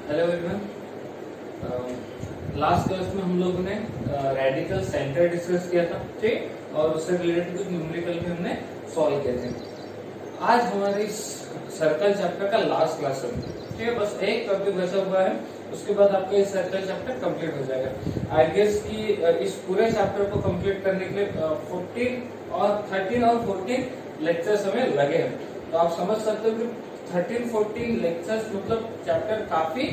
Hello everyone. Last class में हम लोगों ने रेडिकल सेंटर डिस्कस किया था, ठीक, और उससे रिलेटेड कुछ न्यूमेरिकल भी हमने सॉल्व किए थे। आज हमारे इस सर्कल चैप्टर का लास्ट क्लास है, ठीक है। बस एक टॉपिक बचा हुआ है, उसके बाद आपका ये सर्कल चैप्टर कंप्लीट हो जाएगा। आई गेस कि इस पूरे चैप्टर को कंप्लीट करने के लिए 13 और 14 लेक्चर्स हमें लगे हैं। तो आप समझ सकते हो कि 13-14 लेक्चर्स मतलब चैप्टर काफी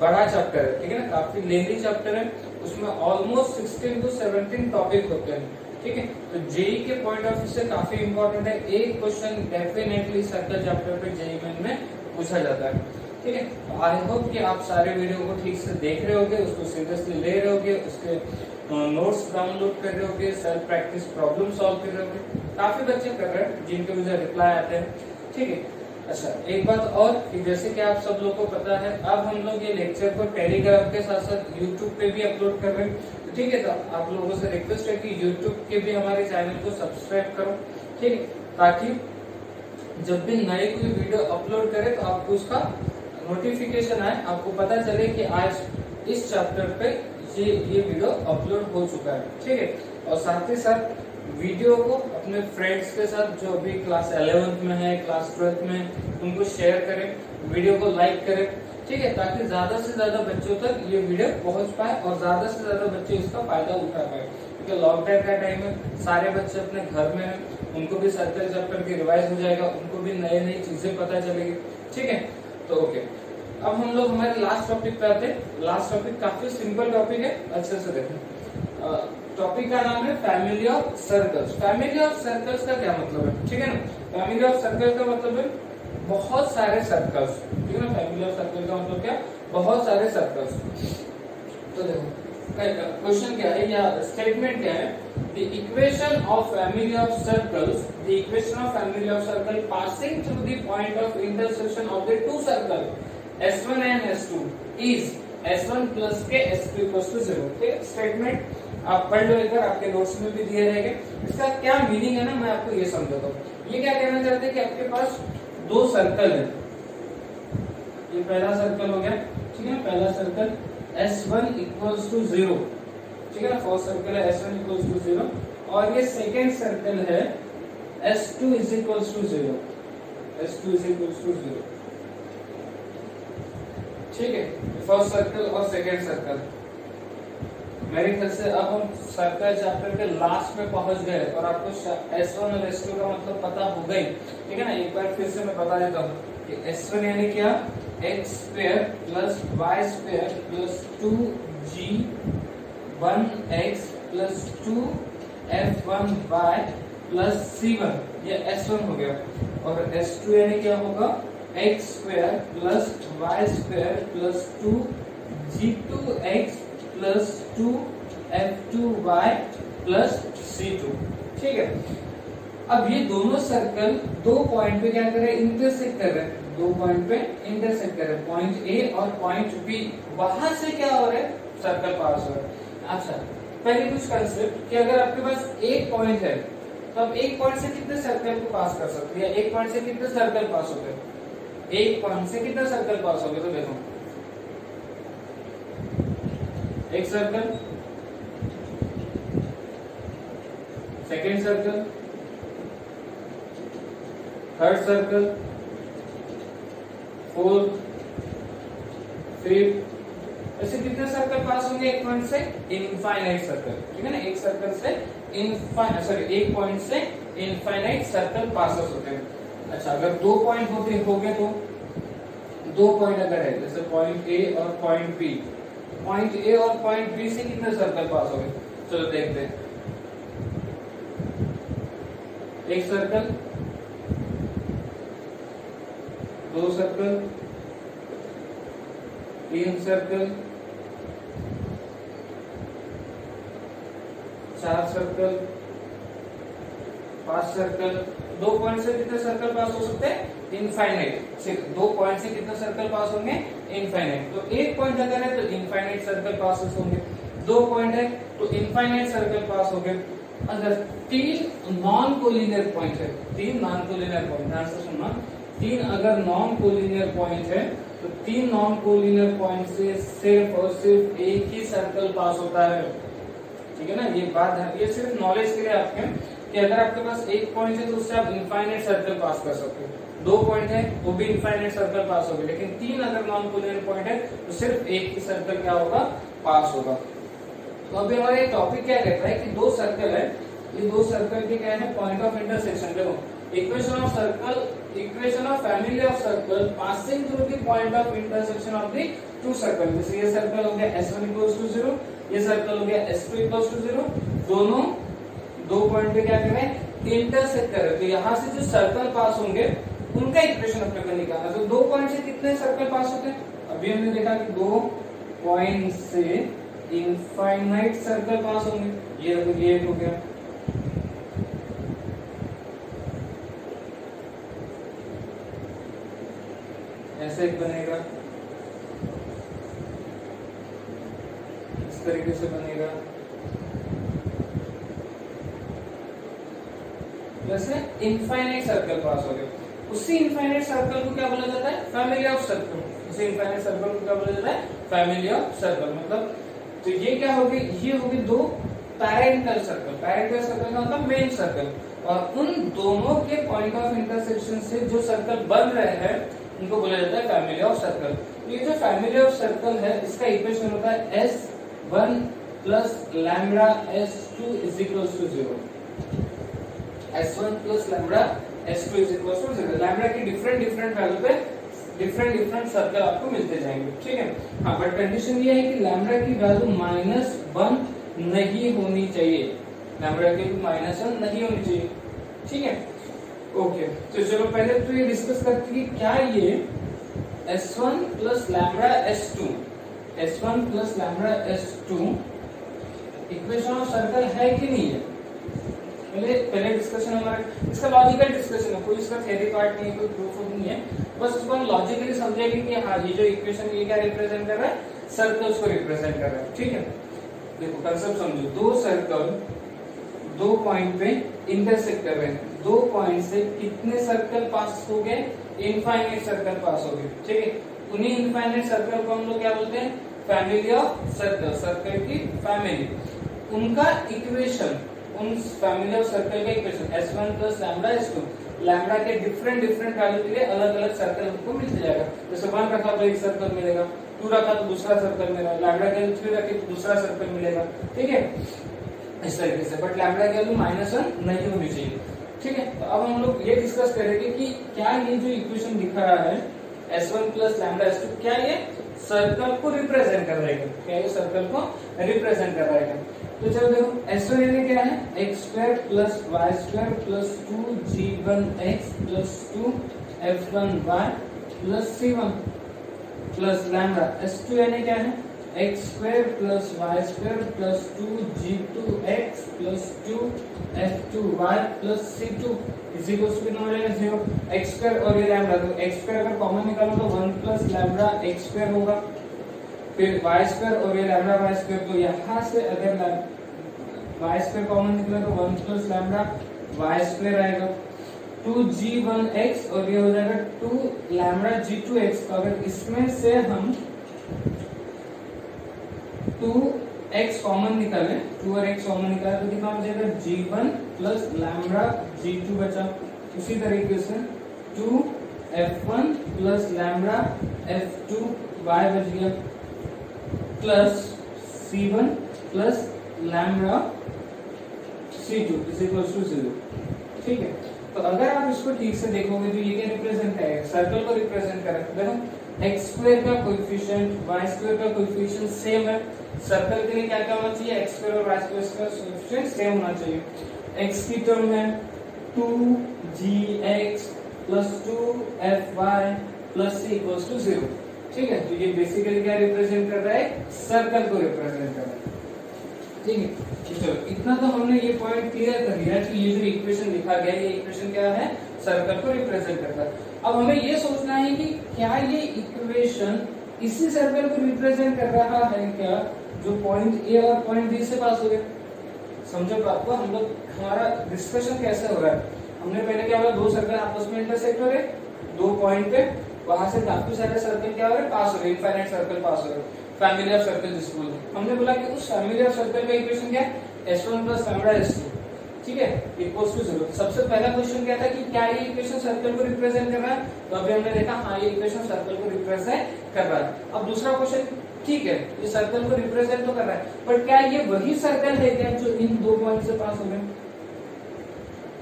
बड़ा चैप्टर है, ठीक है ना, काफी लेंथी चैप्टर है। उसमें ऑलमोस्ट 16 to 17 टॉपिक होते हैं, ठीक है। तो जेई के पॉइंट ऑफ व्यू से काफी इंपॉर्टेंट है। एक क्वेश्चन डेफिनेटली सर्कल चैप्टर पे जेई मेन में पूछा जाता है, ठीक है। आई होप कि आप सारे वीडियो को ठीक से देख रहे होगे, उसको सीरियसली ले रहे होगे, उसके नोट्स डाउनलोड कर रहे होगे, सेल्फ प्रैक्टिस प्रॉब्लम सॉल्व कर रहे होगे। काफी बच्चे कर रहे हैं जिनके मुझे रिप्लाई आते हैं, ठीक है। अच्छा, एक बात और कि जैसे कि आप सब लोग को पता है, अब हम लोग ये लेक्चर को टेलीग्राम के साथ साथ यूट्यूब पे भी अपलोड कर रहे हैं, ठीक है। तो आप लोगों से रिक्वेस्ट है कि यूट्यूब के भी हमारे चैनल को सब्सक्राइब करो, ठीक है, ताकि जब भी नए कोई वीडियो अपलोड करे तो आपको उसका नोटिफिकेशन आए, आपको पता चले कि आज इस चैप्टर पे ये वीडियो अपलोड हो चुका है, ठीक है। और साथ ही साथ वीडियो को अपने फ्रेंड्स के साथ जो अभी क्लास 11th में है, क्लास 12th में, उनको शेयर करें, वीडियो को लाइक करें, ठीक है, ताकि ज्यादा से ज्यादा बच्चों तक ये वीडियो पहुंच पाए और ज्यादा से ज्यादा बच्चे इसका फायदा उठा पाए। क्योंकि लॉकडाउन का टाइम है, सारे बच्चे अपने घर में हैं, उनको भी सर्कल चैप्टर की रिवाइज हो जाएगा, उनको भी नई नई चीजें पता चलेगी, ठीक है। तो ओके, अब हम लोग हमारे लास्ट टॉपिक पे आते हैं। लास्ट टॉपिक काफी सिंपल टॉपिक है, अच्छे से देखें। टॉपिक का नाम है family of circles. Family of circles का क्या मतलब है, ठीक है ना। फैमिली ऑफ सर्कल का मतलब है बहुत सारे सर्कल्स, ठीक है ना। फैमिली ऑफ सर्कल का मतलब क्या, बहुत सारे सर्कल्स। तो देखो क्वेश्चन क्या है या स्टेटमेंट क्या है, the equation of family of circles, the equation of family of circle passing through the point of intersection of the two circle S1 and S2 is S1 plus के S2 equals to 0। ठीक, statement आप पढ़ लो, एक बार आपके notes में भी दिए रहेंगे। इसका क्या मीनिंग है ना, मैं आपको ये समझाता हूँ। ये क्या कहना चाहते हैं कि आपके पास दो सर्कल है, ये पहला सर्कल हो गया, ठीक है, पहला सर्कल S1 इक्वल्स टू 0, ठीक है ना, फर्स्ट सर्कल है S1 इक्वल्स टू 0, और ये सेकेंड सर्कल है S2 is equals to 0, S2 is equals to 0, ठीक है। फर्स्ट सर्कल और सेकेंड सर्कल। मेरे ख्याल से अब हम सर्कल चैप्टर के लास्ट में पहुंच गए और आपको S1 और S2 का मतलब पता हो गई, ठीक है ना। एक बार फिर से मैं बता देता हूँ कि S1 यानी क्या, x square plus y square plus 2g1x plus 2f1y plus c1, ये S1 हो गया। और S2 यानी क्या होगा, x square plus y square plus 2g2x plus 2f2y plus c2, ठीक है। अब ये दोनों सर्कल दो पॉइंट पे क्या कर रहे हैं, इंटरसेक्ट कर रहे हैं, दो पॉइंट पे इंटरसेक्ट कर रहे हैं, पॉइंट ए और पॉइंट बी। वहां से क्या हो रहा है, सर्कल पास हो रहा है। अच्छा, पहले कुछ कंसेप्ट कि अगर आपके पास एक पॉइंट है तो आप एक पॉइंट से कितने सर्कल को पास कर सकते हैं, या एक पॉइंट से कितने सर्कल पास होते हैं, एक पॉइंट से कितना सर्कल पास हो गया। तो देखो, एक circle, second circle, third circle, fourth, fifth, ऐसे कितने सर्कल पास होंगे एक पॉइंट से, इनफाइनाइट सर्कल, ठीक है ना। एक सर्कल से एक पॉइंट से इनफाइनाइट सर्कल पासेस होते हैं। अच्छा, अगर दो पॉइंट हो गए तो दो पॉइंट अगर है, जैसे पॉइंट ए और पॉइंट बी, पॉइंट ए और पॉइंट बी से कितने सर्कल पास हो गए, चलो देखते हैं। एक सर्कल, दो सर्कल, तीन सर्कल, चार सर्कल, पांच सर्कल। दो पॉइंट से कितने सर्कल पास हो सकते हैं, इनफाइनाइट। दो पॉइंट से कितने सर्कल पास होंगे, इनफाइनाइट। तो एक पॉइंट अगर है तो इनफाइनाइट सर्कल पासेस होंगे, दो पॉइंट है तो इनफाइनाइट सर्कल पास हो गए। अगर तीन नॉन कोलिनियर पॉइंट है, तीन नॉन कोलिनियर पॉइंट, ध्यान से सुनना, तीन अगर नॉन कोलिनियर पॉइंट है तो तीन नॉन कोलिनियर पॉइंट से सिर्फ और सिर्फ एक ही सर्कल पास होता है। ठीक है ना, ये बात है, ये सिर्फ नॉलेज के लिए आपके कि अगर आपके पास एक पॉइंट है तो उससे आप इनफाइनाइट सर्कल पास कर सकते हो। दो पॉइंट है वो भी इनफाइनाइट सर्कल पास होगी, लेकिन तीन अगर नॉन कोलिनियर पॉइंट है तो सिर्फ एक ही सर्कल क्या होगा, पास होगा। तो अभी हमारा ये टॉपिक क्या कहता है कि दो सर्कल है, ये दो सर्कल के क्या है, पॉइंट ऑफ इंटरसेक्शन। देखो equation of circle, equation of family of circle passing through the point of intersection of the two circle. जैसे ये सर्कल हो गया S1 इक्वल्स टू 0, ये सर्कल हो गया S2 इक्वल्स टू 0, दोनों दो पॉइंट पे क्या कर रहे हैं, इंटरसेक्ट कर रहे हैं। तो यहाँ से जो सर्कल पास होंगे उनका इक्वेशन अपने को निकालना। तो दो पॉइंट से कितने सर्कल पास होते हैं, अभी हमने देखा कि दो पॉइंट से इनफाइनाइट सर्कल पास होंगे। ये हो गया, ऐसे एक बनेगा, इस तरीके से बनेगा, जैसे इनफाइनाइट सर्कल पास हो गए। उसी इनफाइनाइट सर्कल को क्या बोला जाता है, फैमिली ऑफ सर्कल। उसी इनफाइनाइट सर्कल को क्या बोला जाता है, फैमिली ऑफ सर्कल। मतलब तो ये क्या होगी, ये होगी दो पैरेंटल सर्कल। पैरेंटल सर्कल का मतलब मेन सर्कल, और उन दोनों के पॉइंट ऑफ इंटरसेक्शन से जो सर्कल बन रहे हैं उनको बोला जाता है फैमिली ऑफ सर्कल। ये जो फैमिली ऑफ सर्कल है इसका इक्वेशन होता है S1 plus lambda S2 is equals to 0। S1 plus lambda S2 is equals to 0। Lambda की डिफरेंट वैल्यू पे डिफरेंट सर्कल आपको मिलते जाएंगे। ठीक है, हाँ, बट कंडीशन ये है कि लैम्बडा की वैल्यू -1 नहीं होनी चाहिए। लैम्बडा की -1 नहीं होनी चाहिए। ठीक है, ओके। तो चलो पहले तो ये डिस्कस करते हैं कि क्या ये S1 plus lambda S2, S1 plus lambda S2 equation of circle है कि नहीं है। पहले डिस्कशन हमारा इसका लॉजिकल डिस्कशन है, कोई इसका थ्योरी पार्ट नहीं है, कोई प्रूफ नहीं है, बस उसको हम लॉजिकली समझेंगे कि हाँ ये जो इक्वेशन ये क्या रिप्रेजेंट कर रहा है, सर्कल्स को रिप्रेजेंट कर रहा है। ठीक है, देखो कंसेप्ट समझो, दो सर्कल दो पॉइंट पे इंटरसेक्ट कर रहे हैं, दो पॉइंट से कितने सर्कल पास हो गए, इनफाइनाइट सर्कल पास हो गए। ठीक है, उन्हीं इनफाइनाइट सर्कल को हम लोग क्या बोलते हैं, फैमिली ऑफ सर्कल, सर्कल की फैमिली। उनका इक्वेशन, उन फैमिली ऑफ सर्कल का equation S1 plus lambda S2, lambda के डिफरेंट वैल्यू के लिए अलग अलग सर्कल हमको मिल जाएगा। जैसे 1 रखा तो एक सर्कल मिलेगा, 2 रखा तो दूसरा सर्कल मिलेगा, लैम्बडा के 3 रखे तो दूसरा सर्कल मिलेगा। ठीक है, इस तरीके से, बट लैम्बडा की वैल्यू -1 नहीं होनी चाहिए। ठीक है, तो अब हम लोग ये डिस्कस करेंगे कि क्या ये जो इक्वेशन दिखा रहा है S1 प्लस लैम्बडा S2 क्या ये सर्कल को रिप्रेजेंट कर रहा है, क्या ये सर्कल को रिप्रेजेंट कर रहा है। तो चलो देखो S1 यानी क्या है, x² plus y² plus 2g1x plus 2f1y plus c1 plus lambda. S2 यानी क्या है, x² plus y² plus 2g2x plus 2f2y plus c2 is equal to कितना हो जाएगा 0। x² और ये लैम्बडा, तो x² अगर कॉमन निकालो तो 1 प्लस लैम्बडा x² होगा, फिर y² और ये लैम्बडा y², तो यहाँ से अगर y² कॉमन निकला तो 1 प्लस लैम्बडा y² आएगा, 2g1x और ये हो जाएगा 2 लैम्बडा g2x। तो अगर इसमें से हम 2x कॉमन निकाले, 2 और x कॉमन निकाले तो कितना हो जाएगा g1 प्लस लैम्बडा g2 बचा। उसी तरीके से 2f1 प्लस लैम्बडा f2y बच गया, plus c1 plus lambda c2 is equal to 0। ठीक है, तो अगर आप इसको ठीक से देखोगे तो ये क्या रिप्रेजेंट है, सर्कल को रिप्रेजेंट कर रहा है। देखो x² का कोएफिशिएंट y² का कोएफिशिएंट सेम है, सर्कल के लिए क्या क्या होना चाहिए, x² और y² का कोएफिशिएंट सेम होना चाहिए। x की टर्म है 2gx plus 2fy plus c equals to 0। ठीक है, तो ये बेसिकली क्या रिप्रेजेंट कर रहा है, सर्कल को रिप्रेजेंट कर रहा है। ठीक है, तो चलो इतना तो हमने ये पॉइंट क्लियर कर दिया कि ये जो इक्वेशन लिखा गया ये इक्वेशन क्या है, सर्कल को रिप्रेजेंट करता है। अब हमें ये सोचना है कि क्या ये इक्वेशन इसी सर्कल को रिप्रेजेंट कर रहा है क्या, जो पॉइंट ए और पॉइंट बी से पास हो गए। समझो बात को, हम लोग हमारा डिस्कशन कैसे हो रहा है, हमने पहले क्या बोला, दो सर्कल आपस में इंटरसेक्ट हो रहे, दो पॉइंट पे वहां से काफी सारे सर्कल क्या हो रहे हैं, पास हो रहे हैं, इनफाइनाइट सर्कल पास हो रहे हैं, फैमिली ऑफ सर्कल जिसको बोलते हैं। हमने बोला कि उस फैमिली ऑफ सर्कल का इक्वेशन क्या है, S1 प्लस लैम्बडा S2, ठीक है, इक्वल्स टू 0। सबसे पहला क्वेश्चन क्या था कि क्या ये इक्वेशन सर्कल को रिप्रेजेंट कर रहा है, तो अभी हमने देखा हाँ ये इक्वेशन सर्कल को रिप्रेजेंट कर रहा है। अब दूसरा क्वेश्चन, ठीक है ये सर्कल को रिप्रेजेंट तो कर रहा है, बट क्या ये वही सर्कल है क्या जो इन दो पॉइंट से पास हो रहे हैं,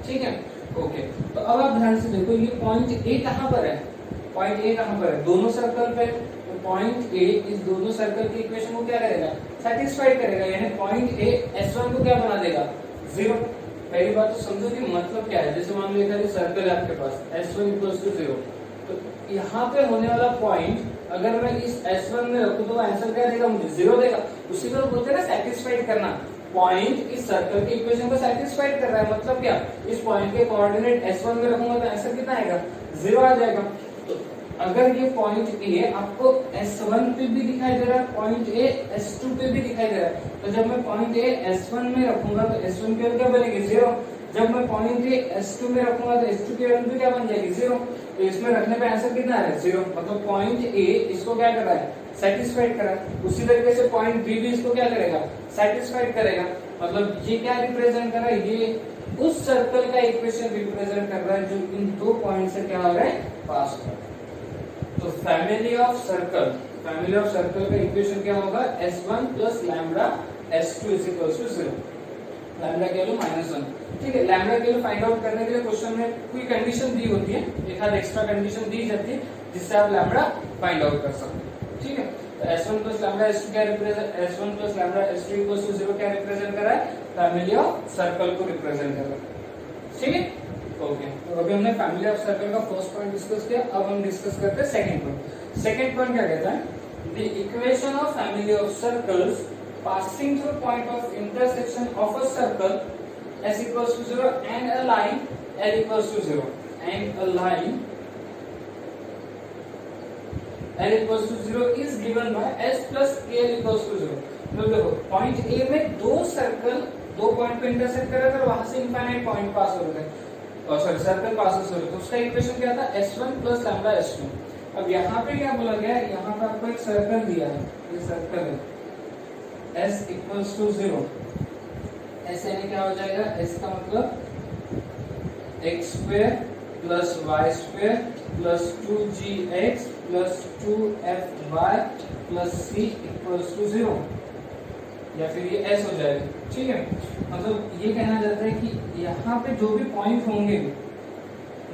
ठीक है, ओके। तो अब आप ध्यान से देखो ये पॉइंट ए कहां पर है, पॉइंट ए कहां पर है, दोनों सर्कल पे, तो पॉइंट ए इस दोनों सर्कल की इक्वेशन को क्या करेगा, सेटिस्फाई करेगा, यानी पॉइंट ए S1 को क्या बना देगा, 0। पहली बात तो समझो कि मतलब क्या है, जैसे मान लो एक सर्कल है आपके पास S1 इक्वल्स टू 0, तो यहाँ पे होने वाला पॉइंट अगर मैं इस S1 में रखूं तो आंसर क्या देगा मुझे, 0 देगा। उसी को बोलते हैं ना सेटिस्फाइड करना, पॉइंट इस सर्कल के इक्वेशन को सेटिस्फाइड कर रहा है, मतलब क्या, इस पॉइंट के कोऑर्डिनेट S1 में रखूंगा तो आंसर कितना आएगा, 0 आ जाएगा। तो अगर ये पॉइंट ए आपको S1 पे भी दिखाई दे रहा है, पॉइंट ए S2 पे भी दिखाई दे रहा है, तो जब मैं पॉइंट ए S1 में रखूंगा तो S1 की वैल्यू क्या बनेगी, 0। जब मैं पॉइंट ए S2 में रखूंगा तो S2 की वैल्यू क्या बन जाएगी, 0। तो इसमें रखने पे आंसर कितना है, 0। मतलब पॉइंट ए इसको क्या कर रहा है, सेटिस्फाइड कर रहा है। उसी तरीके से पॉइंट बी भी इसको क्या करेगा, सेटिस्फाइड करेगा। मतलब ये क्या रिप्रेजेंट कर रहा है, ये उस सर्कल का इक्वेशन रिप्रेजेंट कर रहा है जो इन दो पॉइंट से क्या हो रहा है, पास हो रहा है। तो फैमिली ऑफ सर्कल का इक्वेशन क्या होगा, S1 plus lambda S2 is equals to 0। Lambda की वैल्यू -1, ठीक है। लैम्बडा की वैल्यू फाइंड आउट करने के लिए क्वेश्चन में कोई कंडीशन दी होती है, एक आध एक्स्ट्रा कंडीशन दी जाती है जिससे आप लैम्बडा फाइंड आउट कर सकते हैं, ठीक है। तो S1 प्लस लैम्बडा S2 क्या represent, S1 plus lambda S2 equals to 0 क्या रिप्रेजेंट कर रहा है, फैमिली ऑफ सर्कल को रिप्रेजेंट कर रहा है, ठीक है, ओके। तो अभी हमने फैमिली ऑफ सर्कल का फर्स्ट पॉइंट डिस्कस किया, अब हम डिस्कस करते हैं सेकंड पॉइंट। सेकंड पॉइंट क्या कहता है, the equation of family of circles passing through point of intersection of a circle S equals to 0 and a line L equals to 0 and a line L equals to 0 is given by S plus KL equals to 0। तो देखो point A में दो circle दो point पे intersect कर रहे थे और वहां से इनफाइनाइट पॉइंट पास हो रहे थे, और सॉरी सर्कल पास हो रहे थे, तो उसका इक्वेशन क्या था, S1 प्लस लैम्बडा S2। अब यहाँ पे क्या बोला गया है, यहाँ पे आपको एक सर्कल दिया है, ये सर्कल है S इक्वल्स टू 0, ऐसे यानी क्या हो जाएगा, S का मतलब x square plus y square plus 2gx plus 2fy plus c equals to 0, या फिर ये S हो जाएगा, ठीक है। मतलब ये कहना चाहता है कि यहाँ पे जो भी पॉइंट होंगे,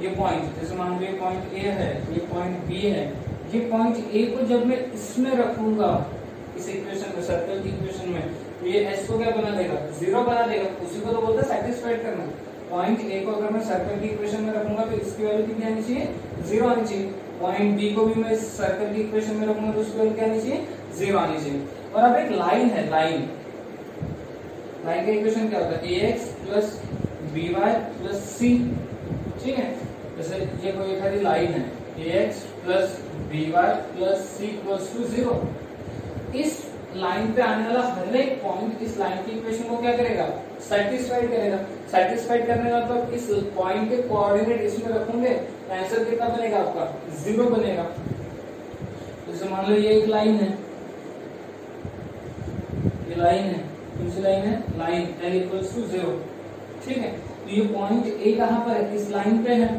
ये पॉइंट जैसे मान लो ये पॉइंट A है, ये पॉइंट B है, ये पॉइंट A को जब मैं इसमें रखूंगा इस इक्वेशन में, सर्कल की इक्वेशन में, तो ये S को क्या बना देगा, 0 बना देगा। उसी को तो बोलते हैं सेटिस्फाइड करना। पॉइंट A को अगर मैं सर्कल की इक्वेशन में रखूंगा तो इसकी वैल्यू कितनी आनी चाहिए, 0 आनी चाहिए। पॉइंट B को भी मैं इस सर्कल की इक्वेशन में रखूंगा तो उसकी वैल्यू क्या आनी चाहिए, 0 आनी चाहिए। और अब एक लाइन है, लाइन का इक्वेशन क्या होता है, ax plus by plus c, ठीक है। जैसे ये कोई एक आधी लाइन है, ax plus by plus c equals to 0। इस लाइन पे आने वाला हर एक पॉइंट इस लाइन की इक्वेशन को क्या करेगा, सेटिस्फाइड करेगा। सेटिस्फाइड करने का मतलब इस पॉइंट के कोऑर्डिनेट इसमें रखोगे तो आंसर कितना बनेगा आपका, 0 बनेगा। जैसे मान लो ये एक लाइन है, ये लाइन है, कौन सी लाइन है, लाइन L इक्वल्स टू 0, ठीक है। तो ये पॉइंट A कहां पर है, इस लाइन पे है,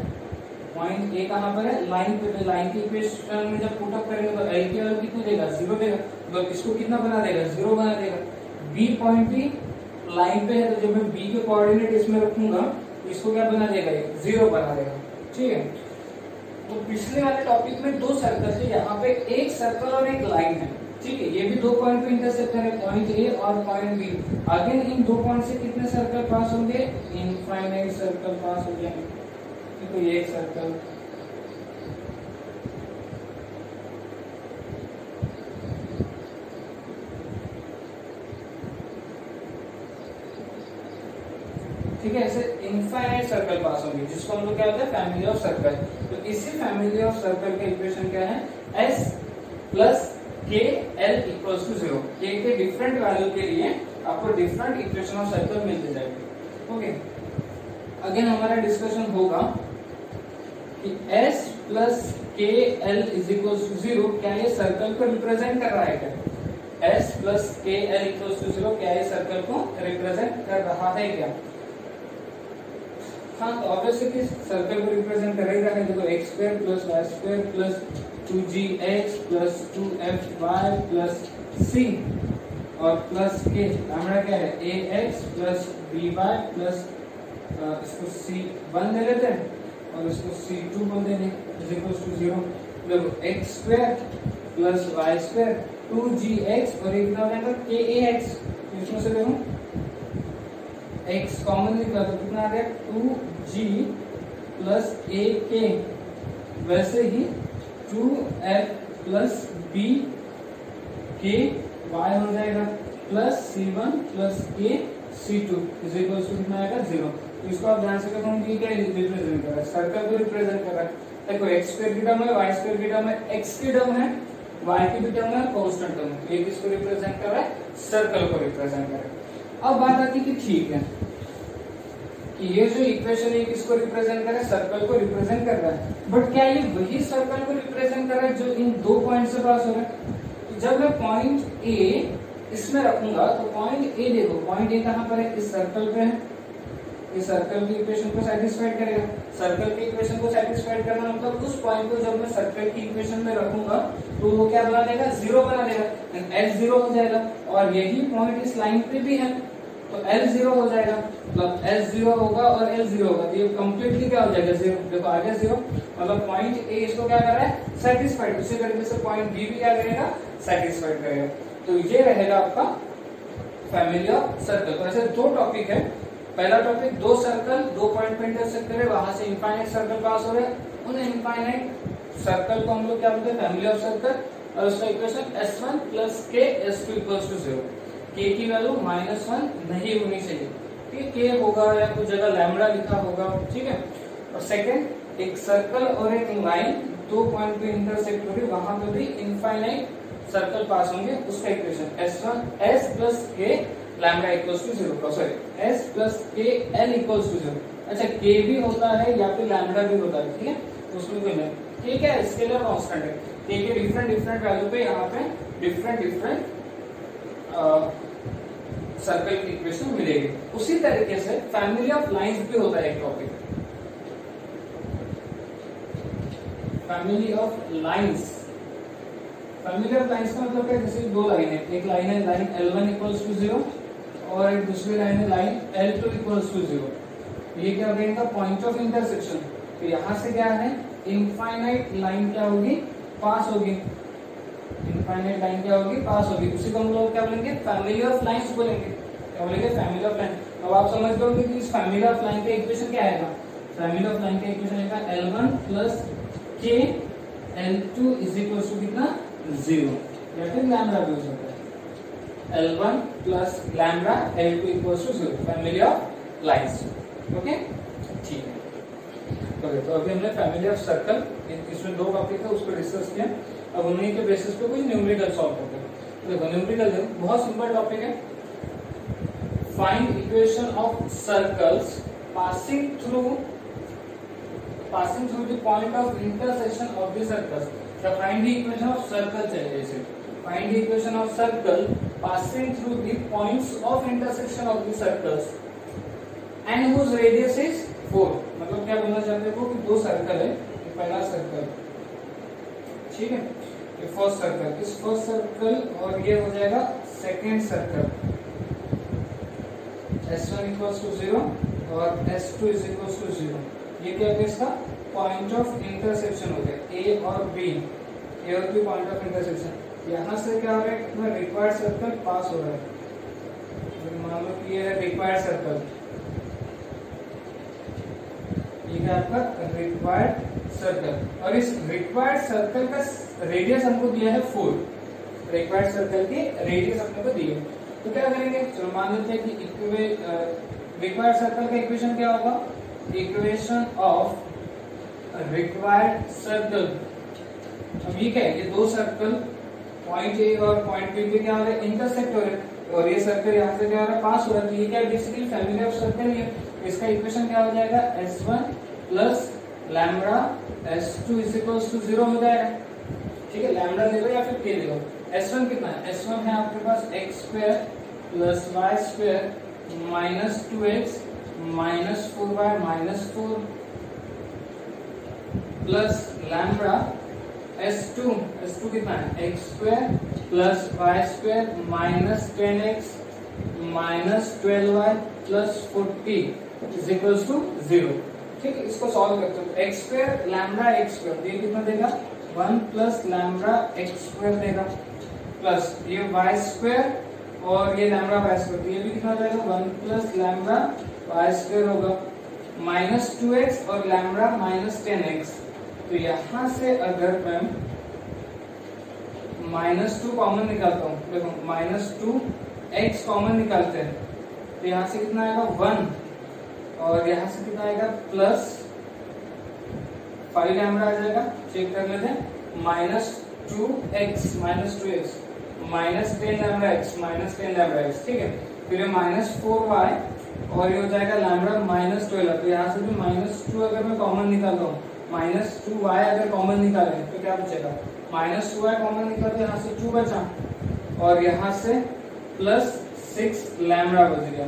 पॉइंट A कहां पर है, लाइन पे। लाइन की इक्वेशन में जब पुट अप करेंगे तो L की वैल्यू कितनी देगा, 0 देगा, तो इसको कितना बना देगा, 0 बना देगा। B पॉइंट भी लाइन पे है, तो जब मैं B के कोऑर्डिनेट इसमें रखूंगा तो इसको क्या बना देगा, 0 बना देगा, ठीक है। तो पिछले वाले टॉपिक में दो सर्कल थे, यहाँ पे एक सर्कल और एक लाइन है, ठीक है। ये भी दो पॉइंट पे इंटरसेक्ट है, पॉइंट A और पॉइंट B। अगेन इन दो पॉइंट से कितने सर्कल पास होंगे, इनफाइनाइट सर्कल पास हो जाएंगे। तो ये एक सर्कल, ठीक है, ऐसे इनफाइनाइट सर्कल पास होंगे जिसको हम लोग क्या होता है, फैमिली ऑफ सर्कल। तो इसी फैमिली ऑफ सर्कल का इक्वेशन क्या है, S plus k L equals to 0। के डिफरेंट वैल्यू के लिए आपको डिफरेंट इक्वेशन ऑफ सर्कल मिलते जाएंगे, ओके। अगेन हमारा डिस्कशन होगा कि S प्लस के एल इज इक्वल टू 0, क्या ये सर्कल को रिप्रेजेंट कर रहा है क्या? S प्लस के एल इक्वल टू 0, क्या ये सर्कल को रिप्रेजेंट कर रहा है क्या? हाँ, तो ऑब्वियसली सर्कल को रिप्रेजेंट करेगा है। देखो x square plus y square plus 2gx plus 2fy plus c और प्लस के हमारा क्या है ax प्लस by प्लस इसको c1 दे लेते हैं और इसको c2 बोल देंगे इज इक्वल टू 0। देखो x square plus y square 2gx और एक कितना हो जाएगा kax। इसमें से देखो x कॉमन निकला तो कितना आ गया 2g प्लस ak, वैसे ही 2f प्लस b k y हो जाएगा plus c1 plus k c2 is equal to कितना आएगा 0। तो इसको आप ध्यान से देखो कि क्या रिप्रेजेंट कर रहा है, सर्कल को रिप्रेजेंट कर रहा है। देखो x स्क्वायर की टर्म है, y स्क्वायर की टर्म है, x की टर्म है, y की भी टर्म है, कांस्टेंट टर्म है। ये किसको रिप्रेजेंट कर रहा है? सर्कल को रिप्रेजेंट कर रहा है। अब बात आती है कि ठीक है कि ये जो इक्वेशन है किसको रिप्रेजेंट कर रहा है? सर्कल को रिप्रेजेंट कर रहा है। बट क्या ये वही सर्कल को रिप्रेजेंट कर रहा है जो इन दो पॉइंट से पास हो रहा है? जब मैं पॉइंट ए इसमें रखूंगा तो पॉइंट ए देखो, पॉइंट ए कहां पर है? इस सर्कल पे है। इस सर्कल की इक्वेशन को सेटिस्फाइड करेगा। सर्कल की इक्वेशन को सेटिस्फाइड करना मतलब उस पॉइंट को जब मैं सर्कल की इक्वेशन में रखूंगा तो वो क्या बना देगा? 0 बना देगा, एल 0 हो जाएगा। और यही पॉइंट इस लाइन पे भी है तो एल 0 हो जाएगा, मतलब एल 0 होगा और एल 0 होगा, तो ये कंप्लीटली क्या हो जाएगा? 0। देखो आ गया 0, मतलब पॉइंट ए इसको क्या कर रहा है? सेटिस्फाइड। उसी तरीके से पॉइंट बी भी क्या करेगा? सेटिस्फाइड करेगा। तो ये रहेगा आपका फैमिली ऑफ सर्कल। तो ऐसे दो टॉपिक है। पहला टॉपिक दो सर्कल दो पॉइंट पे इंटरसेक्ट करे, वहां से इनफाइनाइट सर्कल पास हो रहे हैं, उन इनफाइनाइट सर्कल को हम लोग क्या बोलते हैं? Family of circle. और उसका इक्वेशन s1 प्लस के s2 इक्वल्स टू 0। के की वैल्यू -1 नहीं होनी चाहिए, ठीक है? के होगा या कुछ जगह लैम्बडा लिखा होगा, ठीक है? और सेकंड, एक सर्कल और एक लाइन दो पॉइंट पे इंटरसेक्ट हो रही, वहां पे भी इनफाइनाइट सर्कल पास होंगे। उसका equation s1 s plus k lambda equals to 0, sorry s plus k l equals to 0। अच्छा, k भी होता है या फिर लैम्बडा भी होता है, ठीक है? उसमें कोई नहीं, ठीक है? स्केलर कांस्टेंट है, k के डिफरेंट वैल्यू पे यहाँ पे डिफरेंट सर्कल की इक्वेशन मिलेगी। उसी तरीके से फैमिली ऑफ लाइंस भी होता है एक topic, family of lines. Family of lines का मतलब क्या? जैसे दो लाइन है, एक लाइन है लाइन L1 इक्वल्स टू 0 और एक दूसरी लाइन है लाइन L2 इक्वल्स टू 0। ये क्या हो गया? Point of intersection. तो यहाँ से क्या है? इनफाइनाइट लाइन क्या होगी? पास होगी। इनफाइनाइट लाइन क्या होगी? पास होगी। उसी को हम लोग क्या बोलेंगे? फैमिली ऑफ लाइंस बोलेंगे। क्या बोलेंगे? Family of line. अब आप समझ गए कि इस फैमिली ऑफ लाइन का इक्वेशन क्या आएगा? फैमिली ऑफ लाइन का इक्वेशन आएगा L1 प्लस के L2 इज इक्वल टू कितना? 0, या फिर लैम्बडा भी हो सकता है। L1 प्लस lambda L2 equals to 0, family of lines. Okay, ठीक है। तो अभी हमने फैमिली ऑफ सर्कल, इसमें दो टॉपिक है, उसको डिस्कस किया। अब उन्हीं के बेसिस पे कुछ न्यूमेरिकल सॉल्व करते हैं। देखो न्यूमेरिकल देखो, बहुत सिंपल टॉपिक है। Find equation of circles passing through the point of intersection of the circles. तो find the equation of circle चाहिए इसे। Find the equation of circle passing through the points of intersection of the circles and whose radius is 4। मतलब क्या बोलना चाहते हो कि दो सर्कल है, पहला सर्कल, ठीक है, ये फर्स्ट सर्कल, इस फर्स्ट सर्कल और ये हो जाएगा second circle, s1 equals to 0 और s2 इज इक्वल्स टू 0। ये क्या है? इसका पॉइंट ऑफ इंटरसेक्शन हो गया, ए और बी पॉइंट ऑफ इंटरसेक्शन। यहाँ से क्या हो रहा है? रिक्वायर्ड सर्कल पास हो रहा है। मान लो कि ये है रिक्वायर्ड सर्कल, ये क्या आपका रिक्वायर्ड सर्कल, और इस रिक्वायर्ड सर्कल का रेडियस हमको दिया है 4। रिक्वायर्ड सर्कल की रेडियस अपने को दी है, तो क्या करेंगे? चलो मान लेते हैं कि रिक्वायर्ड सर्कल का इक्वेशन क्या होगा? Equation of required circle. अब ये क्या है? ये दो सर्कल पॉइंट ए और पॉइंट बी पे क्या हो रहा है? इंटरसेक्ट हो रहे हैं, और ये सर्कल यहाँ से क्या हो रहा है? पास हो रहा है। तो ये क्या बेसिकली फैमिली ऑफ सर्कल है। इसका इक्वेशन क्या हो जाएगा? s1 plus lambda S2 is equals to 0 हो जाएगा। ठीक है, लैम्बडा ले लो या फिर के ले लो। S1 कितना है? S1 है आपके पास x square plus y square minus 2x minus 4y minus 4 plus lambda S2 कितना है? x square plus y square minus 10x minus 12y plus 40 is equals to 0। ठीक है, इसको सॉल्व करते हो। x square lambda x square ये कितना देगा? 1 प्लस लैम्बडा x स्क्वायर देगा प्लस ये y स्क्वायर और ये लैम्बडा y स्क्वायर, ये भी कितना जाएगा? 1 प्लस लैम्बडा y स्क्वायर होगा माइनस 2x और लैम्बडा माइनस 10x। तो यहां से अगर मैं -2 कॉमन निकालता हूँ, देखो -2x कॉमन निकालते हैं तो यहाँ से कितना आएगा? 1 और यहाँ से कितना आएगा? प्लस 5 लैम्बडा आ जाएगा। चेक कर लेते हैं। -2x माइनस 10 लैम्बडा x, ठीक है। फिर -4y और ये हो जाएगा लैम्बडा -12। तो यहाँ से भी -2 अगर मैं कॉमन निकालता हूँ, -2y अगर कॉमन निकालें तो क्या बचेगा? -2y कॉमन निकालते यहाँ से 2 बचा और यहाँ से प्लस 6 लैम्बडा बच गया।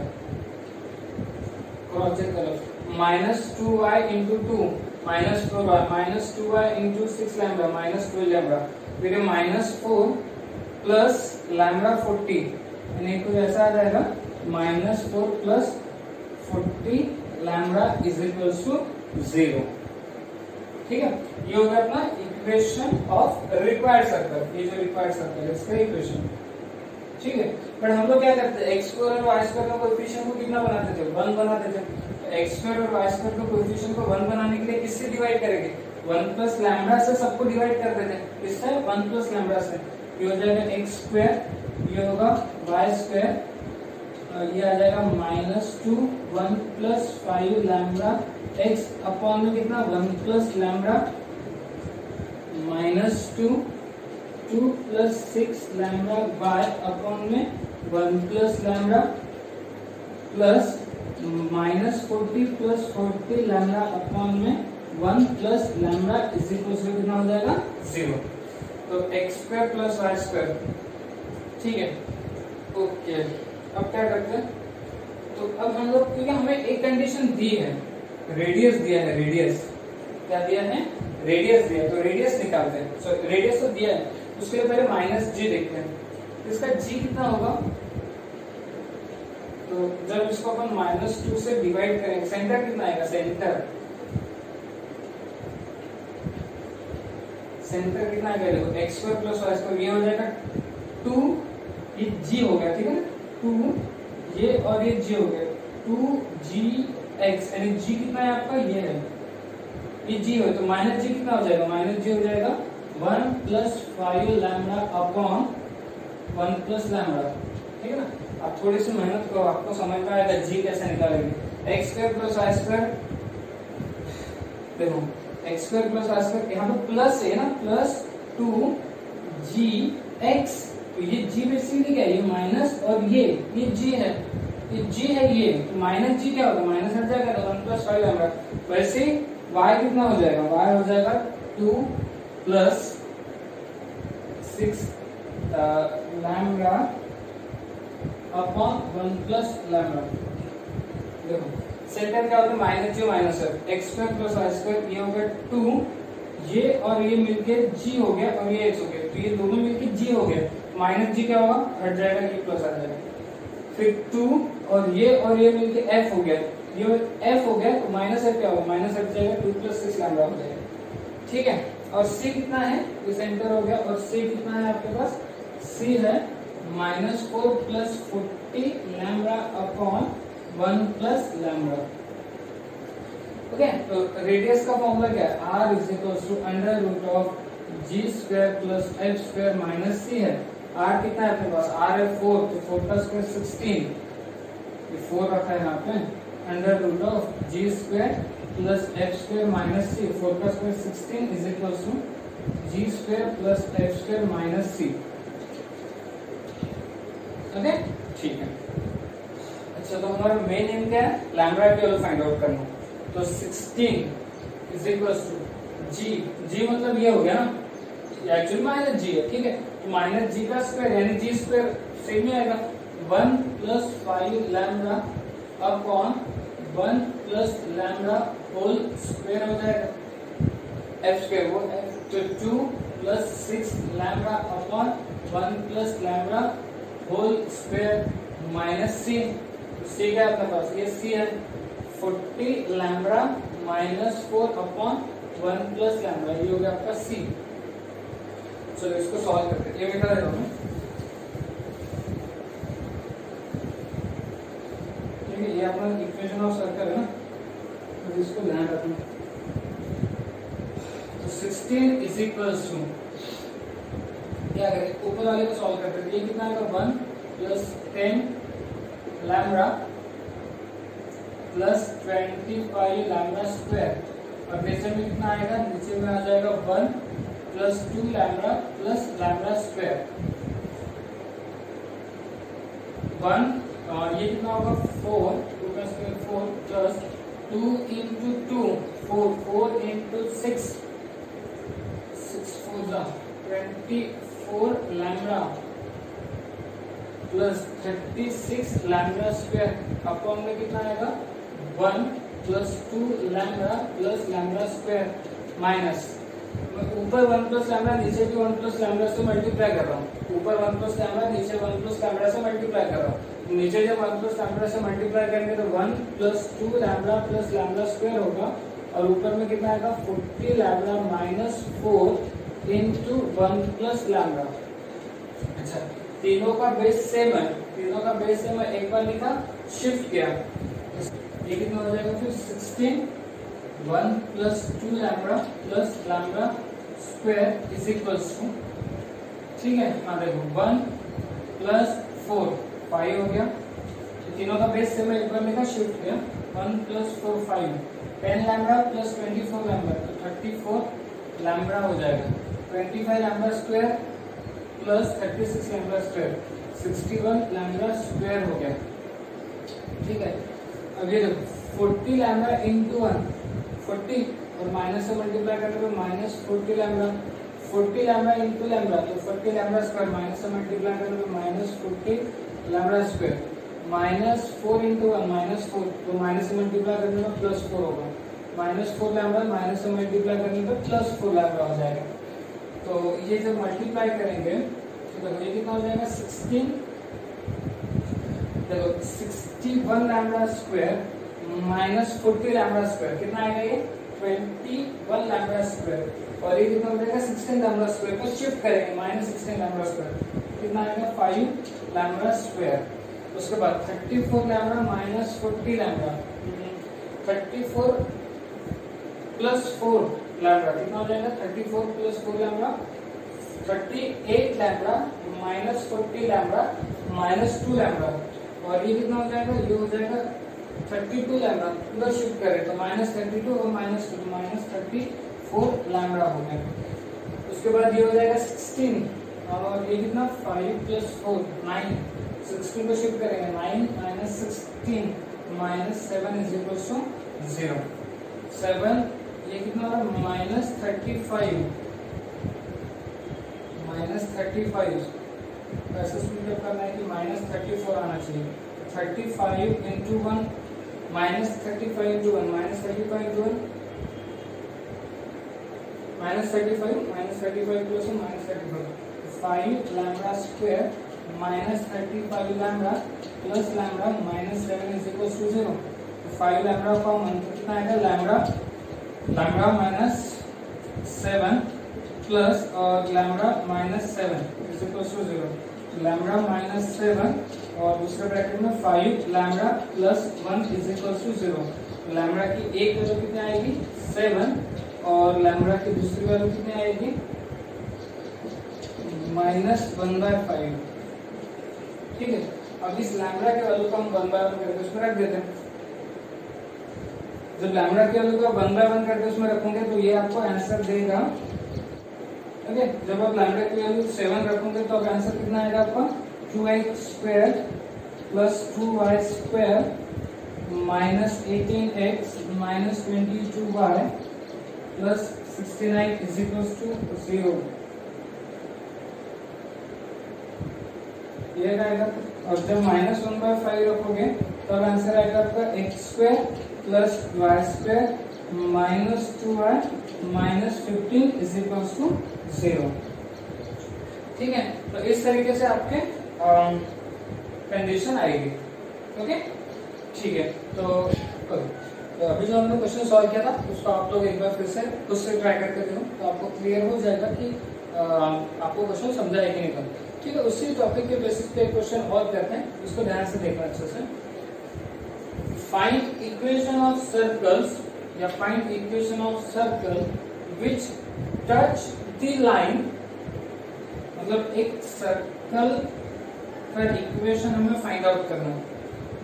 क्रॉस चेक करो। -2y into 2 -4y -2y into 6 lambda -12 lambda, फिर -4 प्लस लैम्बडा 40 यानी कुछ ऐसा आ जाएगा -4 plus 40 lambda is equals to 0। ठीक है, ये हो गया अपना इक्वेशन ऑफ रिक्वायर्ड सर्कल। ये जो रिक्वायर्ड सर्कल है इसका इक्वेशन। ठीक है, बट हम लोग क्या करते हैं? x स्क्वायर और y स्क्वायर का कोएफिशिएंट को कितना बनाते थे? 1 बनाते थे। x स्क्वायर और y स्क्वायर का कोएफिशिएंट को 1 बनाने के लिए किससे डिवाइड करेंगे? 1 प्लस लैम्बडा से सबको डिवाइड कर देते हैं। इससे 1 प्लस लैम्बडा से ये हो जाएगा x स्क्वायर, ये होगा y स्क्वायर, ये आ जाएगा -2 1 प्लस 5 लैम्बडा x अपॉन में कितना? 1 plus lambda -2 2 plus 6 lambda y upon में 1 plus lambda plus -40 plus 40 lambda upon में 1 plus lambda is equal to कितना हो जाएगा? 0। तो x square plus y square. ठीक है, ओके। अब क्या करते हैं? तो अब हम लोग, क्योंकि हमें एक कंडीशन दी है, रेडियस दिया है, रेडियस क्या दिया है? रेडियस दिया है, तो रेडियस निकालते हैं। सो रेडियस तो दिया है, उसके लिए पहले -g देखते हैं। इसका g कितना होगा? तो जब इसको अपन -2 से डिवाइड करेंगे, सेंटर कितना आएगा? सेंटर कितना आएगा? देखो x square plus y square, ये हो जाएगा 2, ये g हो गया। ठीक है ना, 2 ये और ये g हो गया, 2gx यानी g कितना है आपका? ये है, ये g हो तो -g कितना हो जाएगा? -g हो जाएगा 1 plus 5 lambda upon 1 plus lambda. ठीक है ना, आप थोड़ी सी मेहनत करो, आपको समझ में आएगा g कैसे निकालेंगे। x square plus y square, देखो x square plus y square, यहाँ पे प्लस है ना, प्लस 2gx, तो ये g बेसिकली क्या है? ये माइनस और ये g है, ये g है, ये माइनस g क्या होगा? माइनस हट जाएगा तो 1 प्लस 5 लैम्बडा। वैसे y कितना हो जाएगा? y हो जाएगा 2 plus 6 lambda upon 1 plus lambda. देखो सेंटर क्या होता है? -g माइनस है, x square plus y square, ये हो गया 2, ये और ये मिलके g हो गया और ये x हो गया, तो ये दोनों मिलके g हो गया। -g क्या होगा? हट जाएगा, ये प्लस आ जाएगा। फिर 2 और ये मिलके f हो गया, ये f हो गया, तो माइनस f क्या होगा? माइनस f जाएगा, 2 प्लस 6 लैम्बडा हो जाएगा। ठीक है, और c कितना है? ये सेंटर हो गया, और c कितना है आपके पास? c है -4 plus 40 lambda upon 1 plus lambda. Okay, तो रेडियस का फॉर्मूला क्या है? r is equals to under root of g square plus f square minus c है। r कितना है आपके पास? r है 4, तो 4 का स्क्वायर 16, ये 4 रखा है यहाँ पे, under root of g square plus f square minus c, 4 का square 16 is equals to g square plus f square minus c। Okay, ठीक है। अच्छा, तो हमारा मेन एम क्या है? लैम्बडा की वैल्यू फाइंड आउट करना। तो 16 इज इक्वल टू जी, जी मतलब ये हो गया ना, एक्चुअली माइनस जी है, ठीक है, तो माइनस जी का स्क्वायर यानी जी स्क्वायर सेम ही आएगा, 1 plus 5 lambda upon 1 plus lambda whole square हो जाएगा, एफ स्क्वायर वो है, तो 2 plus 6 lambda upon 1 plus lambda whole square minus C, C क्या है आपके पास, ये सी है, 40 lambda minus 4 upon 1 plus lambda, ये हो गया आपका सी। चलो इसको सॉल्व करते हैं, ये मिटा देता हूं, ठीक है, ये अपना इक्वेशन ऑफ सर्कल है ना, तो इसको ध्यान रखना। तो 16 इज इक्वल्स टू, क्या करें, ऊपर वाले को सॉल्व करते हैं, ये कितना आएगा, 1 plus 10 lambda plus 25 lambda square, और नीचे में कितना आएगा, नीचे में आ जाएगा 1 plus 2 lambda plus lambda square 1, और ये कितना होगा 4, 2 का स्क्वायर 4 प्लस 2 इंटू 2 4, 4 इंटू 6 6 4 जा 24 lambda plus 36 lambda square, upon में कितना आएगा 1 plus 2 lambda plus lambda square minus, ऊपर 1 प्लस लैम्डा नीचे भी 1 प्लस लैम्डा से मल्टीप्लाई कर रहा हूँ, ऊपर 1 प्लस लैम्डा नीचे 1 प्लस लैम्डा से मल्टीप्लाई कर रहा हूँ, नीचे जब 1 प्लस लैम्डा से मल्टीप्लाई करेंगे तो 1 plus 2 lambda plus lambda square होगा, और ऊपर में कितना आएगा 40 lambda minus 4 into 1 plus lambda. अच्छा, तीनों का बेस सेम है, तीनों का बेस सेम है, एक बार लिखा शिफ्ट किया, ये कितना हो जाएगा फिर 16 1 plus 2 lambda plus lambda square is equals to, ठीक है, हाँ देखो 1 प्लस 4 5 हो गया, तीनों का बेस सेम है, एक बार लिखा शिफ्ट किया, 1 प्लस 4 5, 10 लैम्डा प्लस 24 लैम्डा तो 34 लैम्डा हो जाएगा, 25 lambda square plus 36 lambda square 61 lambda square हो गया, ठीक है। अब ये देखो 40 लैम्डा इंटू 1 40, और माइनस से मल्टीप्लाई करने पे minus 40 lambda, 40 lambda into lambda तो 40 लैम्डा स्क्वायर, माइनस से मल्टीप्लाई करने पे minus 40 lambda square, minus 4 into 1 minus 4, तो माइनस से मल्टीप्लाई करने पे प्लस 4 होगा, माइनस 4 लैम्डा माइनस से मल्टीप्लाई करने पे प्लस 4 लैम्डा हो जाएगा, तो ये जब मल्टीप्लाई करेंगे तो देखो ये कितना हो जाएगा 16, देखो 61 lambda square minus 40 lambda square कितना आएगा, ये 21 लैम्डा स्क्वायर, और ये कितना हो जाएगा 16 लैम्डा स्क्वायर को शिफ्ट करेंगे माइनस 16 लैम्डा स्क्वायर कितना आएगा 5 लैम्डा स्क्वायर, उसके बाद 34 lambda minus 40 lambda 34 plus 4 lambda कितना हो जाएगा 34 plus 4 lambda 38 lambda minus 40 lambda minus 2 lambda, और ये कितना हो जाएगा, ये हो जाएगा 32 लैम्डा, पूरा शिफ्ट करें तो माइनस 32 और माइनस 2 माइनस 34 लैम्डा हो गया, उसके बाद ये हो जाएगा 16, और ये कितना 5 प्लस 4 9, 16 को शिफ्ट करेंगे 9 minus 16 minus 7 is equal to 0, 7 ये कितना होगा माइनस 35 ऐसे स्पीड करना है कि माइनस 34 आना चाहिए, 35 into 1 minus 35 into 1 minus 35 into 1 minus 35 plus minus 35 5 lambda square minus 35 lambda plus lambda minus 7 is equal to 0, 5 lambda common तो कितना आएगा लैम्डा माइनस 7 प्लस और lambda minus 7 is equal to 0, lambda minus 7 और दूसरे bracket में 5 lambda plus 1 is equal to 0, lambda की एक value कितनी आएगी 7 और लैम्डा की दूसरी वैल्यू कितनी आएगी -1/5, ठीक है। अब इस लैम्डा के वैल्यू को हम 1/1 करके उसमें रख देते हैं, जब लैम्डा की वैल्यू को 1/1 करके उसमें रखोगे तो ये आपको आंसर देगा, ओके। जब आप लैम्डा की वैल्यू 7 रखोगे तो आंसर कितना आएगा आपका 2x² plus 2y² minus 18x minus 22y plus 69 is equal to 0। ये आएगा, और जब -1/5 रखोगे तब आंसर आएगा आपका x² plus y² minus 2y minus 15 is equal to 0। ठीक है, तो इस तरीके से आपके कंडीशन आएगी। ओके, ठीक है। तो अभी जो हमने क्वेश्चन सॉल्व किया था उसको आप लोग एक बार फिर से खुद से ट्राई करके देखो, तो आपको क्लियर हो जाएगा कि आपको क्वेश्चन समझा है कि नहीं। ठीक है, उसी टॉपिक के बेसिस पे क्वेश्चन और करते हैं, उसको ध्यान से देखना अच्छे से। फाइंड इक्वेशन ऑफ सर्कल्स या find equation of circle which touch the line, मतलब एक सर्कल का इक्वेशन हमें फाइंड आउट करना है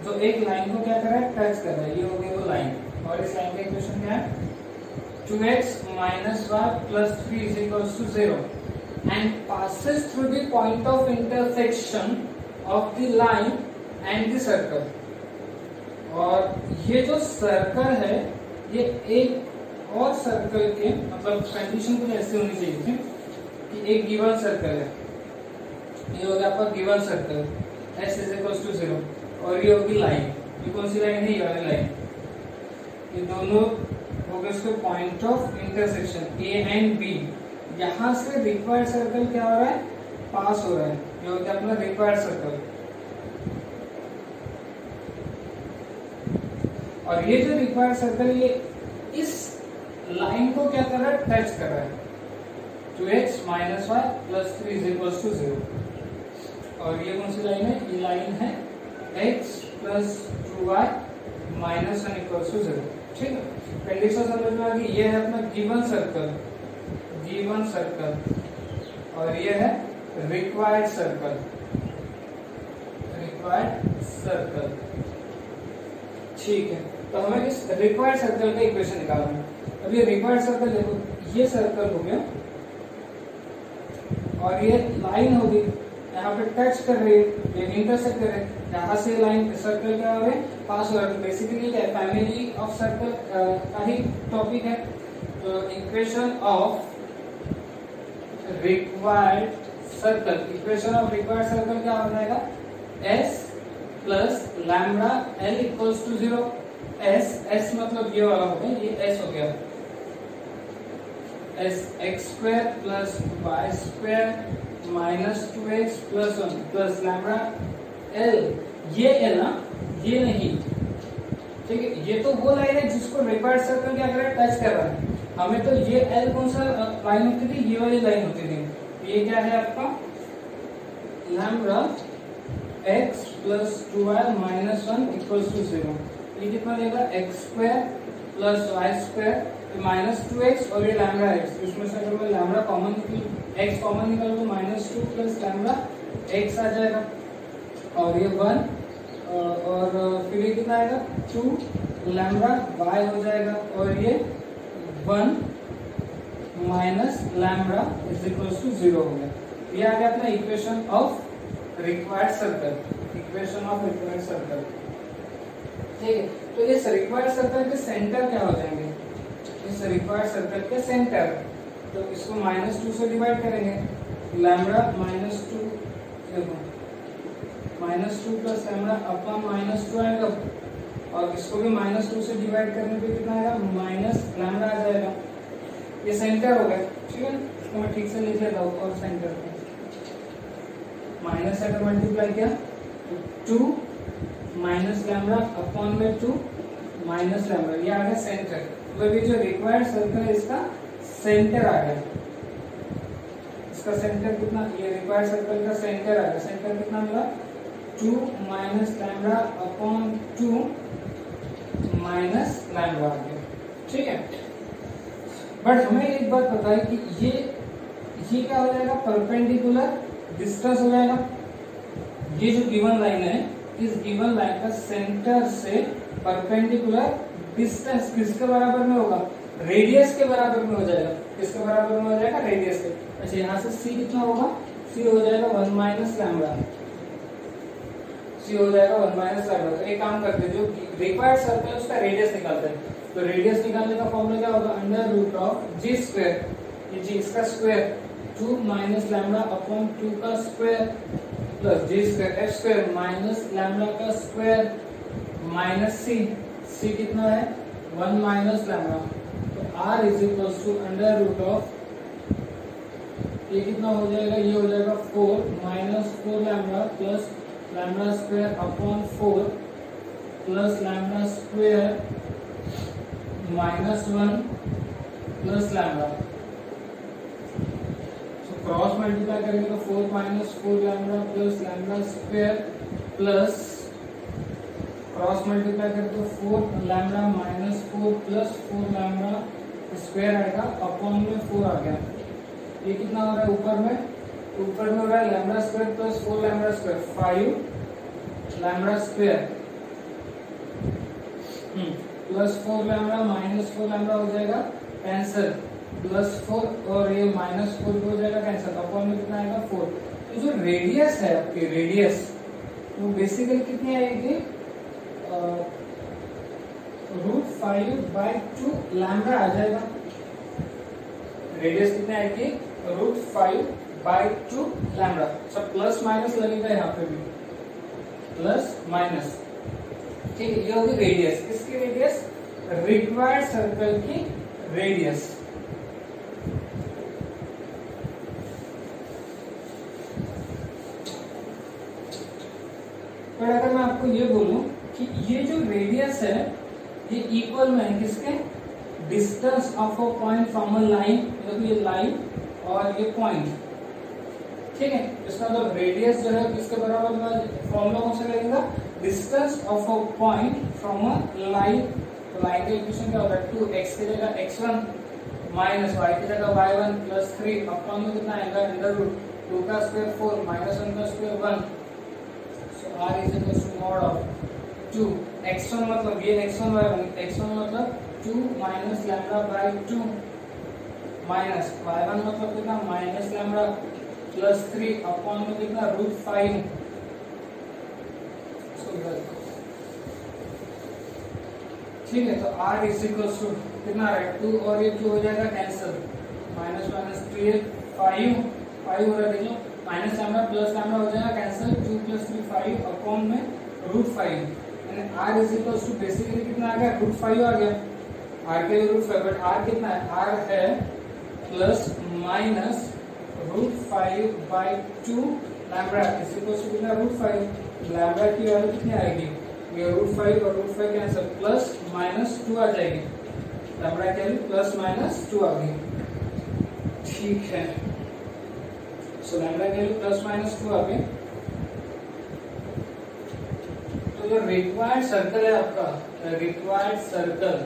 जो एक लाइन को क्या कर रहा है, टच कर रहा है। ये हो गई वो लाइन, और इस लाइन का इक्वेशन क्या है, 2x minus y plus 3 is equals to 0 and passes through the point of intersection of the line and the circle। और ये जो सर्कल है ये एक और सर्कल के, मतलब कंडीशन कुछ ऐसी होनी चाहिए थी कि एक गिवन सर्कल है, ये हो गया आपका given circle s is equals to 0, और ये होगी लाइन। ये कौन सी लाइन है, ये वाली लाइन। ये दोनों हो गए उसके point of intersection a and b। यहां से रिक्वायर्ड सर्कल क्या हो रहा है, पास हो रहा है। ये हो गया अपना रिक्वायर्ड सर्कल, और ये जो रिक्वायर्ड सर्कल ये इस लाइन को क्या कर रहा है, टच कर रहा है। 2x minus y plus 3 is equals to 0। और ये कौन सी लाइन है, ये लाइन है x plus 2y minus 1 equals to 0। ठीक है, कंडीशन समझ में आ गई। ये है अपना गिवन सर्कल, गिवन सर्कल, और ये है रिक्वायर्ड सर्कल, रिक्वायर्ड सर्कल। ठीक है, तो हमें इस रिक्वायर्ड सर्कल का इक्वेशन निकालना है। अब ये रिक्वायर्ड सर्कल देखो, ये सर्कल हो गया और ये लाइन होगी, यहाँ पे टच कर रही है, ये इंटरसेक्ट कर रहे हैं। यहाँ से लाइन सर्कल क्या हो रहा है, पास हो रहा है। बेसिकली क्या है, फैमिली ऑफ सर्कल का ही टॉपिक है। तो equation of required circle, equation of required circle क्या हो जाएगा, s plus lambda l equals to 0। s मतलब ये वाला हो गया, ये s हो गया, s x² plus y² minus 2x plus 1 plus lambda l। ये है ना, ये नहीं। ठीक है, ये तो वो लाइन है जिसको रिक्वायर्ड सर्कल क्या कर रहा है, टच कर रहा है। हमें तो ये l कौन सा लाइन होती थी, ये वाली लाइन होती थी। ये क्या है आपका, lambda x plus 2y minus 1 equals to 0। ये कितना देगा, x² plus y² minus 2x, और ये लैम्बडा x। इसमें से अगर मैं लैम्बडा कॉमन x कॉमन निकाल तो -2 प्लस लैम्बडा x आ जाएगा, और ये 1, और फिर ये कितना आएगा, 2 लैम्बडा y हो जाएगा, और ये 1 minus lambda is equals to 0 हो गया। ये आ गया अपना equation of required circle, equation of required circle. ठीक है, तो इस रिक्वायर्ड सर्कल के सेंटर क्या हो जाएंगे, इस रिक्वायर्ड सर्कल के सेंटर, तो इसको -2 से डिवाइड करेंगे, लैम्बडा -2, देखो -2 प्लस लैम्बडा अपॉन -2 आएगा, और इसको भी -2 से डिवाइड करने पे कितना आएगा, माइनस लैम्बडा आ जाएगा। ये सेंटर हो गया। ठीक है, इसको मैं ठीक से लिख लेता हूँ, और सेंटर पे माइनस से अगर मल्टीप्लाई किया तो 2 माइनस लैम्बडा अपॉन में 2 माइनस लैम्बडा, ये आ गया सेंटर। मतलब ये जो रिक्वायर्ड सर्कल है इसका सेंटर आ गया। इसका सेंटर कितना, ये रिक्वायर्ड सर्कल का सेंटर आ गया। सेंटर कितना मिला, 2 minus lambda upon 2 minus lambda आ गया। ठीक है, बट हमें एक बात पता है कि ये क्या हो जाएगा, परपेंडिकुलर डिस्टेंस हो जाएगा। ये जो गिवन लाइन है, इस गिवन लाइन का सेंटर से परपेंडिकुलर डिस्टेंस किसके बराबर में होगा, रेडियस के बराबर में हो जाएगा। किसके बराबर में हो जाएगा, रेडियस के। अच्छा, यहाँ से c कितना होगा, c हो जाएगा 1 माइनस लैम्बडा, c हो जाएगा 1 माइनस लैम्बडा। तो एक काम करते हैं, जो रिक्वायर्ड सर्कल है उसका रेडियस निकालते हैं। तो रेडियस निकालने का फॉर्मूला क्या होगा, under root of g square, ये जी इसका स्क्वायर 2 माइनस लैम्डा अपॉन 2 का square plus G square F square minus lambda का स्क्वायर माइनस सी कितना है 1 माइनस लैम्डा, तो R is equal to under root of ये कितना हो जाएगा, ये हो जाएगा 4 minus 4 lambda plus lambda square upon 4 plus lambda square minus 1 plus lambda. तो क्रॉस मल्टीप्लाई करेंगे तो 4 minus 4 lambda plus lambda square plus cross multiply करें तो 4 lambda minus 4 plus 4 lambda square आएगा अपॉन में 4 आ गया। ये कितना हो रहा है ऊपर में हो रहा है lambda square plus 4 lambda square 5 lambda square plus 4 lambda minus 4 lambda हो जाएगा कैंसिल प्लस 4 और ये माइनस 4 हो जाएगा कैंसिल अपॉन में कितना आएगा 4। तो जो रेडियस है आपकी रेडियस वो बेसिकली कितनी आएगी √5/2 लैम्डा आ जाएगा। रेडियस कितने आएगी √5/2 लैम्डा। सब प्लस माइनस लगेगा यहाँ पे भी प्लस माइनस, ठीक है। ये होगी रेडियस, किसकी रेडियस, रिक्वायर्ड सर्कल की रेडियस। पर अगर मैं आपको ये बोलूं कि ये जो रेडियस है ये इक्वल में है किसके, distance of a point from a line, मतलब ये लाइन और ये पॉइंट, ठीक है। इसका मतलब रेडियस जो है किसके बराबर में, फॉर्मूला कौन सा लगेगा, distance of a point from a line. तो लाइन का इक्वेशन क्या होगा 2x की जगह x1 माइनस y की जगह y1 प्लस 3 अपॉन में कितना आएगा अंडर रूट 2 का स्क्वायर 4 माइनस 1 का square 1। So r is equal to mod of 2 x1 मतलब ये x1 y1, x1 मतलब 2 minus lambda by 2 minus y1 मतलब कितना माइनस लैम्डा प्लस 3 अपॉन में कितना √5। ठीक है, तो r इज इक्वल टू कितना है 2 और ये 2 हो जाएगा कैंसिल, माइनस माइनस 3 5 हो रहा है, देखो माइनस लैम्डा प्लस लैम्डा हो जाएगा कैंसिल, 2 प्लस 3 5 अपॉन में √5 यानी r is equal to basically कितना आ गया √5 आ गया, r के लिए √5 बट r कितना है, r है plus minus √5/2 lambda is equal to कितना √5। लैम्डा की वैल्यू कितनी आएगी, ये √5 और √5 कैंसिल प्लस माइनस 2 आ जाएगी, लैम्डा की वैल्यू प्लस माइनस 2 आ गई, ठीक है। सो लैम्डा की वैल्यू प्लस माइनस 2 आ गई। तो जो रिक्वायर्ड सर्कल है आपका, रिक्वायर्ड सर्कल,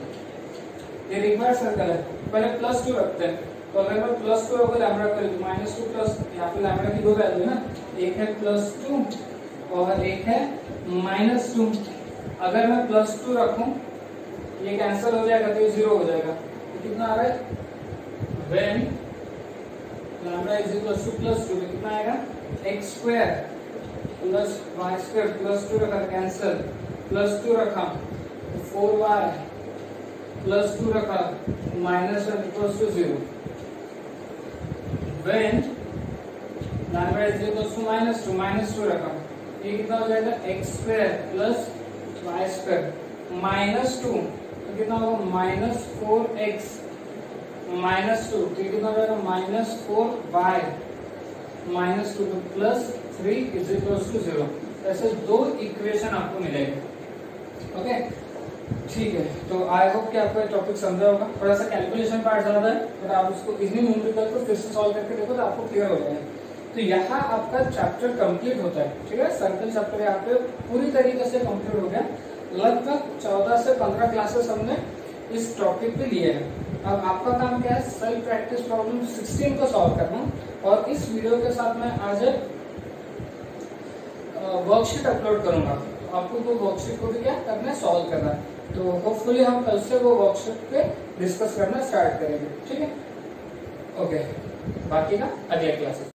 ये रिक्वायर्ड सर्कल है, पहले प्लस 2 रखते हैं। तो अगर मैं प्लस 2 रखूं लैम्डा का वैल्यू माइनस 2 प्लस, यहाँ पे लैम्डा की दो वैल्यू है ना, एक है प्लस 2 और एक है माइनस 2। अगर मैं प्लस 2 रखूं ये कैंसिल हो जाएगा तो ये 0 हो जाएगा, तो कितना आ रहा है when lambda is equal two plus 2 कितना आएगा x square plus y square plus 2 रखा कैंसिल, प्लस 2 रखा 4y प्लस 2 रखा minus 1 equals to 0। When lambda is equal to minus 2 रखा, ये कितना हो जाएगा x square plus y square minus 2 तो कितना होगा माइनस 4x माइनस 2 तो कितना हो जाएगा minus 4y minus 2 plus 3 is equal to 0। ऐसे दो इक्वेशन आपको मिलेगा, ओके ठीक है। तो आई होप कि आपको टॉपिक समझा होगा, थोड़ा सा कैलकुलेशन पार्ट ज्यादा है पर आप उसको इतनी न्यूमेरिकल को फिर से सॉल्व करके देखो तो आपको क्लियर हो जाएगा। तो यहाँ आपका चैप्टर कंप्लीट होता है, ठीक है। सर्कल चैप्टर यहाँ पे पूरी तरीके से कंप्लीट हो गया। लगभग 14 से 15 क्लासेस हमने इस टॉपिक पे लिए हैं। अब आपका काम क्या है, सेल्फ प्रैक्टिस प्रॉब्लम 16 को सॉल्व करना, और इस वीडियो के साथ मैं आज वर्कशीट अपलोड करूंगा, तो आपको वो वर्कशीट को भी क्या करना है, सॉल्व करना है। तो होपफुली हम कल से वो वर्कशीट पे डिस्कस करना स्टार्ट करेंगे, ठीक है। ओके, बाकी का अगले क्लासेस